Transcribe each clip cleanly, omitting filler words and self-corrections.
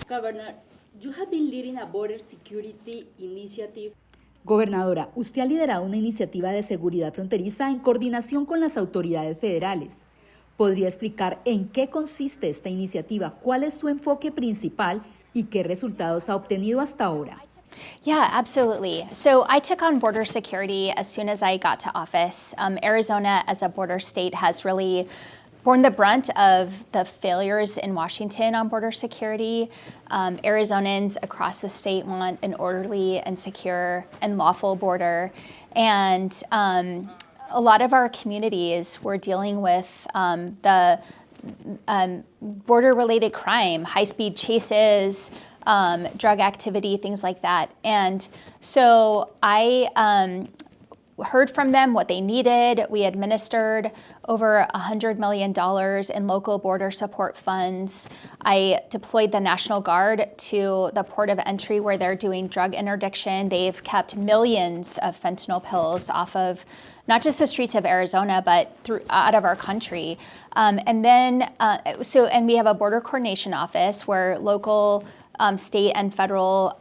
Governor, you have been leading a border security initiative. Gobernadora, usted ha liderado una iniciativa de seguridad fronteriza en coordinación con las autoridades federales. ¿Podría explicar en qué consiste esta iniciativa, cuál es su enfoque principal y qué resultados ha obtenido hasta ahora? Yeah, absolutely. So I took on border security as soon as I got to office. Arizona, as a border state, has really borne the brunt of the failures in Washington on border security. Arizonans across the state want an orderly and secure and lawful border. And a lot of our communities were dealing with the border-related crime, high-speed chases, drug activity, things like that. And so I heard from them what they needed. We administered over $100 million in local border support funds. I deployed the National Guard to the port of entry where they're doing drug interdiction. They've kept millions of fentanyl pills off of not just the streets of Arizona, but out of our country. And we have a border coordination office where local, state and federal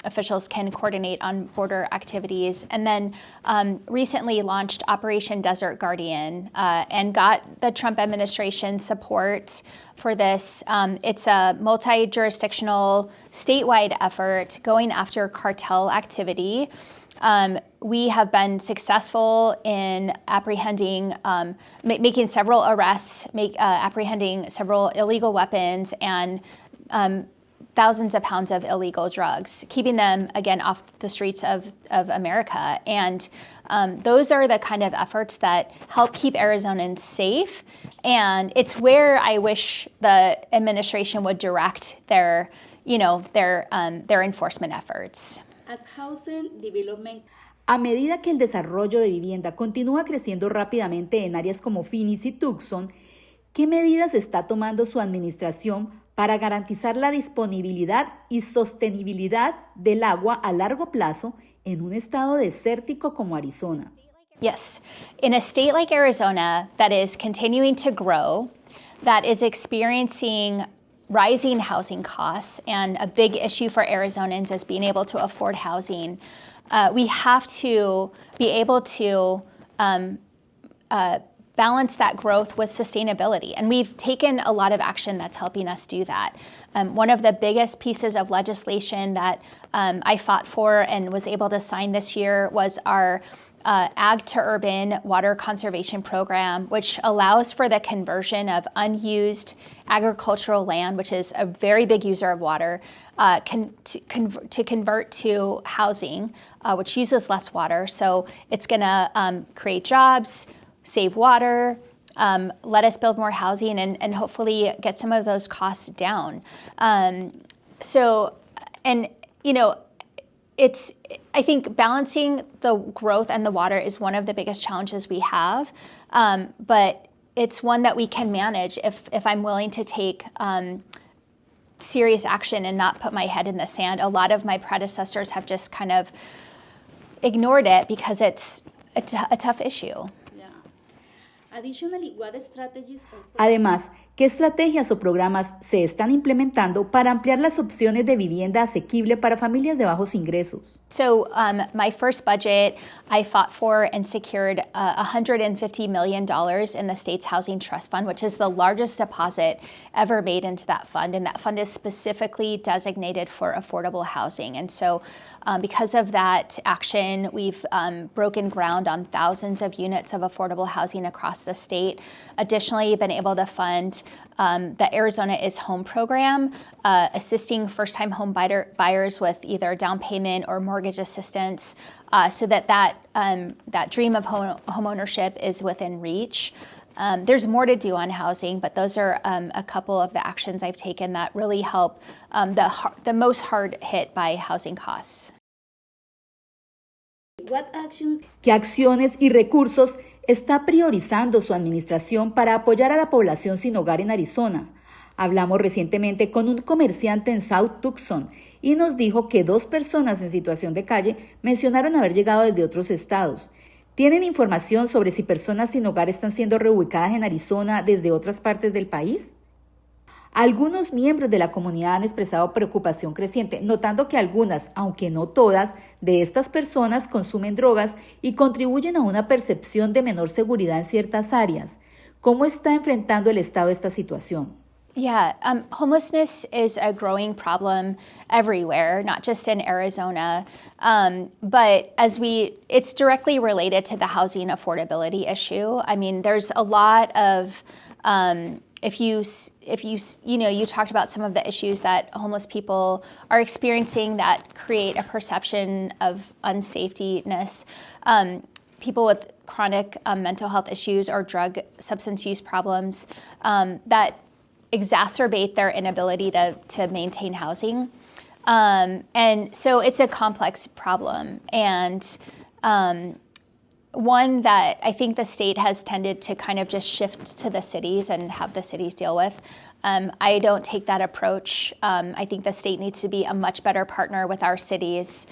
officials can coordinate on border activities. And then recently launched Operation Desert Guardian and got the Trump administration support for this. It's a multi-jurisdictional statewide effort going after cartel activity. We have been successful in apprehending, making several arrests, apprehending several illegal weapons and thousands of pounds of illegal drugs, keeping them, again, off the streets of America. And those are the kind of efforts that help keep Arizonans safe. And it's where I wish the administration would direct their enforcement efforts. As housing development. A medida que el desarrollo de vivienda continúa creciendo rápidamente en áreas como Phoenix y Tucson, ¿qué medidas está tomando su administración para garantizar la disponibilidad y sostenibilidad del agua a largo plazo en un estado desértico como Arizona? Yes. In a state like Arizona that is continuing to grow, that is experiencing rising housing costs, and a big issue for Arizonans is being able to afford housing, we have to be able to balance that growth with sustainability. And we've taken a lot of action that's helping us do that. One of the biggest pieces of legislation that I fought for and was able to sign this year was our Ag to Urban Water Conservation Program, which allows for the conversion of unused agricultural land, which is a very big user of water, to convert to housing, which uses less water. So it's going to create jobs, save water, let us build more housing, and hopefully get some of those costs down. I think balancing the growth and the water is one of the biggest challenges we have, but it's one that we can manage if I'm willing to take serious action and not put my head in the sand. A lot of my predecessors have just kind of ignored it because it's a tough issue. Además, ¿qué estrategias o programas se están implementando para ampliar las opciones de vivienda asequible para familias de bajos ingresos? So my first budget, I fought for and secured $150 million in the state's Housing Trust Fund, which is the largest deposit ever made into that fund. And that fund is specifically designated for affordable housing. And so because of that action, we've broken ground on thousands of units of affordable housing across the state. Additionally, been able to fund the Arizona is Home program, assisting first-time home buyers with either down payment or mortgage assistance, so that dream of home ownership is within reach. There's more to do on housing, but those are a couple of the actions I've taken that really help the most hard hit by housing costs. ¿Qué acciones y recursos está priorizando su administración para apoyar a la población sin hogar en Arizona? Hablamos recientemente con un comerciante en South Tucson y nos dijo que 2 personas en situación de calle mencionaron haber llegado desde otros estados. ¿Tienen información sobre si personas sin hogar están siendo reubicadas en Arizona desde otras partes del país? Algunos miembros de la comunidad han expresado preocupación creciente, notando que algunas, aunque no todas, de estas personas consumen drogas y contribuyen a una percepción de menor seguridad en ciertas áreas. ¿Cómo está enfrentando el Estado esta situación? Yeah, homelessness is a growing problem everywhere, not just in Arizona. But it's directly related to the housing affordability issue. I mean, there's a lot of, if you talked about some of the issues that homeless people are experiencing that create a perception of unsafetyness. People with chronic mental health issues or drug substance use problems that exacerbate their inability to maintain housing. And so it's a complex problem. And one that I think the state has tended to kind of just shift to the cities and have the cities deal with. I don't take that approach. I think the state needs to be a much better partner with our cities.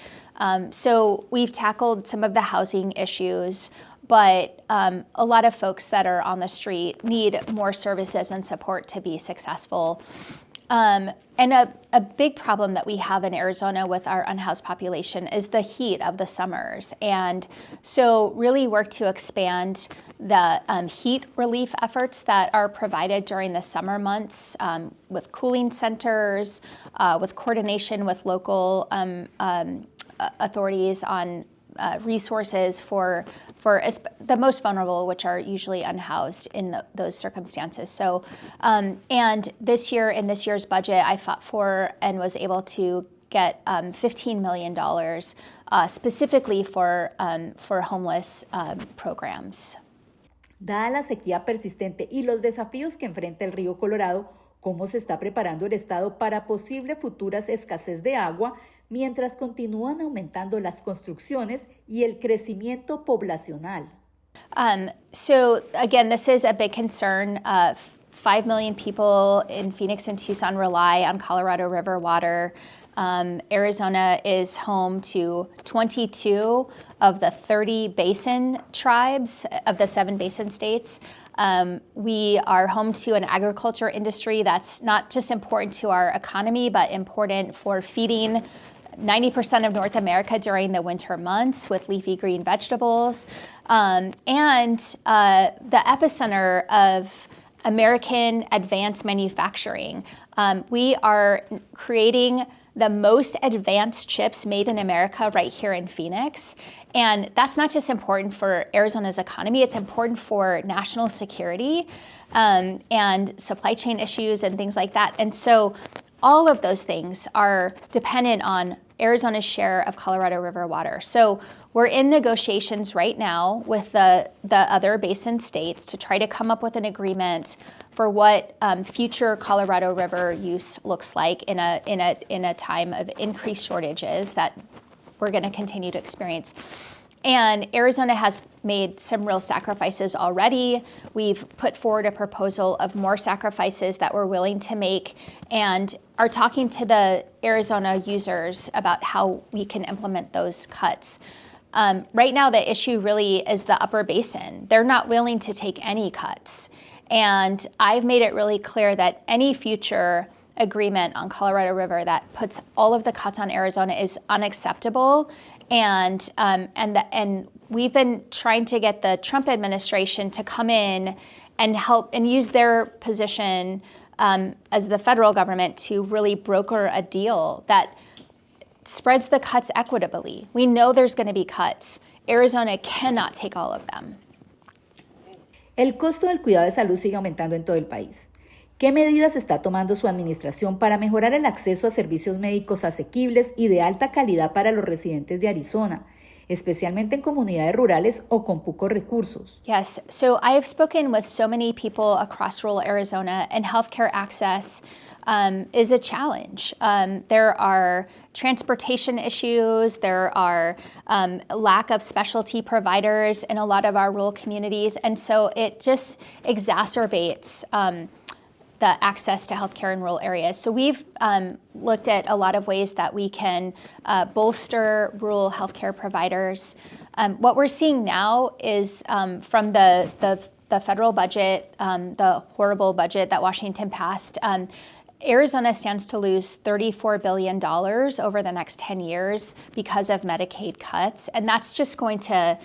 So we've tackled some of the housing issues, but a lot of folks that are on the street need more services and support to be successful. And a big problem that we have in Arizona with our unhoused population is the heat of the summers. And so really work to expand the heat relief efforts that are provided during the summer months with cooling centers, with coordination with local authorities on resources for the most vulnerable, which are usually unhoused in those circumstances. So, and this year, in this year's budget, I fought for and was able to get $15 million specifically for homeless programs. Dada la sequía persistente y los desafíos que enfrenta el Río Colorado, ¿cómo se está preparando el Estado para posible futuras escasez de agua mientras continúan aumentando las construcciones y el crecimiento poblacional? So again, this is a big concern. 5 million people in Phoenix and Tucson rely on Colorado River water. Arizona is home to 22 of the 30 basin tribes of the 7 basin states. We are home to an agriculture industry that's not just important to our economy, but important for feeding 90% of North America during the winter months with leafy green vegetables. And the epicenter of American advanced manufacturing. We are creating the most advanced chips made in America right here in Phoenix. And that's not just important for Arizona's economy, it's important for national security and supply chain issues and things like that. And so all of those things are dependent on Arizona's share of Colorado River water. So we're in negotiations right now with the other basin states to try to come up with an agreement for what future Colorado River use looks like in a time of increased shortages that we're going to continue to experience. And Arizona has made some real sacrifices already. We've put forward a proposal of more sacrifices that we're willing to make and are talking to the Arizona users about how we can implement those cuts. Right now, the issue really is the upper basin. They're not willing to take any cuts. And I've made it really clear that any future agreement on Colorado River that puts all of the cuts on Arizona is unacceptable. And we've been trying to get the Trump administration to come in and help and use their position as the federal government to really broker a deal that spreads the cuts equitably. We know there's going to be cuts. Arizona cannot take all of them. El costo del cuidado de salud sigue aumentando en todo el país. ¿Qué medidas está tomando su administración para mejorar el acceso a servicios médicos asequibles y de alta calidad para los residentes de Arizona, especialmente en comunidades rurales o con pocos recursos? Yes, so I have spoken with so many people across rural Arizona, and healthcare access is a challenge. There are transportation issues, there are lack of specialty providers in a lot of our rural communities, and so it just exacerbates the access to healthcare in rural areas. So we've looked at a lot of ways that we can bolster rural healthcare providers. What we're seeing now is from the federal budget, the horrible budget that Washington passed, Arizona stands to lose $34 billion over the next 10 years because of Medicaid cuts. And that's just going to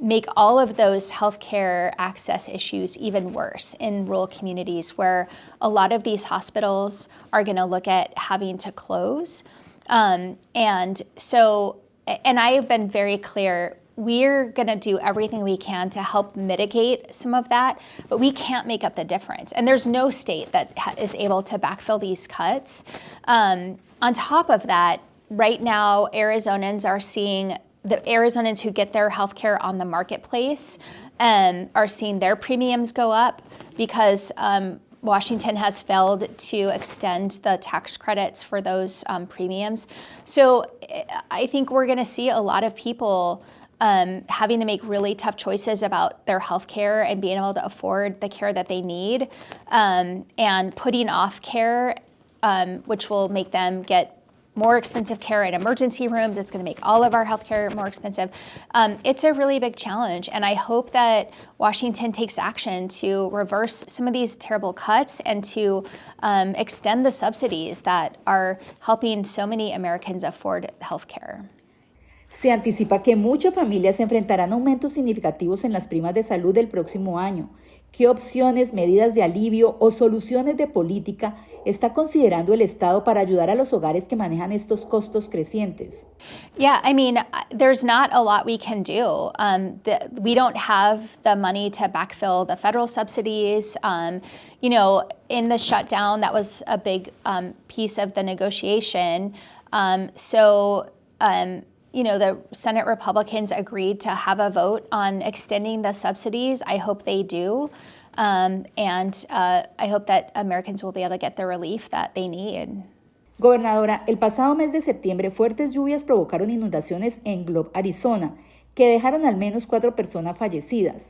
make all of those healthcare access issues even worse in rural communities where a lot of these hospitals are going to look at having to close. And I have been very clear, we're going to do everything we can to help mitigate some of that, but we can't make up the difference. And there's no state that is able to backfill these cuts. On top of that, right now, Arizonans are seeing the Arizonans who get their health care on the marketplace are seeing their premiums go up because Washington has failed to extend the tax credits for those premiums. So I think we're going to see a lot of people having to make really tough choices about their health care and being able to afford the care that they need, and putting off care, which will make them get more expensive care in emergency rooms. It's going to make all of our healthcare more expensive. It's a really big challenge, and I hope that Washington takes action to reverse some of these terrible cuts and to extend the subsidies that are helping so many Americans afford healthcare. Se anticipa que muchas familias enfrentarán aumentos significativos en las primas de salud del próximo año. ¿Qué opciones, medidas de alivio o soluciones de política está considerando el Estado para ayudar a los hogares que manejan estos costos crecientes? Yeah, I mean, there's not a lot we can do. We don't have the money to backfill the federal subsidies. In the shutdown, that was a big piece of the negotiation. The Senate Republicans agreed to have a vote on extending the subsidies. I hope they do. I hope that Americans will be able to get the relief that they need. Gobernadora, el pasado mes de septiembre, fuertes lluvias provocaron inundaciones en Arizona, que dejaron al menos 4 personas fallecidas.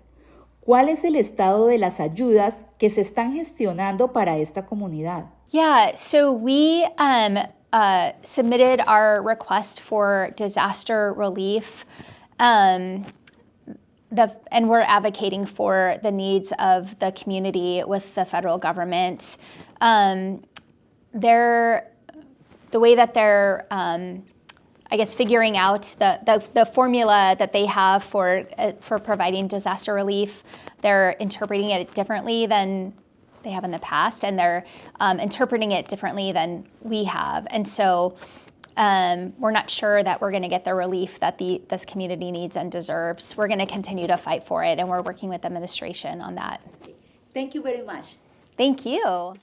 ¿Cuál es el estado de las ayudas que se están gestionando para esta comunidad? Yeah, so we submitted our request for disaster relief, and we're advocating for the needs of the community with the federal government. The way that they're, figuring out the formula that they have for providing disaster relief, they're interpreting it differently than they have in the past, and they're interpreting it differently than we have. And so we're not sure that we're going to get the relief that this community needs and deserves. We're going to continue to fight for it, and we're working with the administration on that. Thank you very much. Thank you.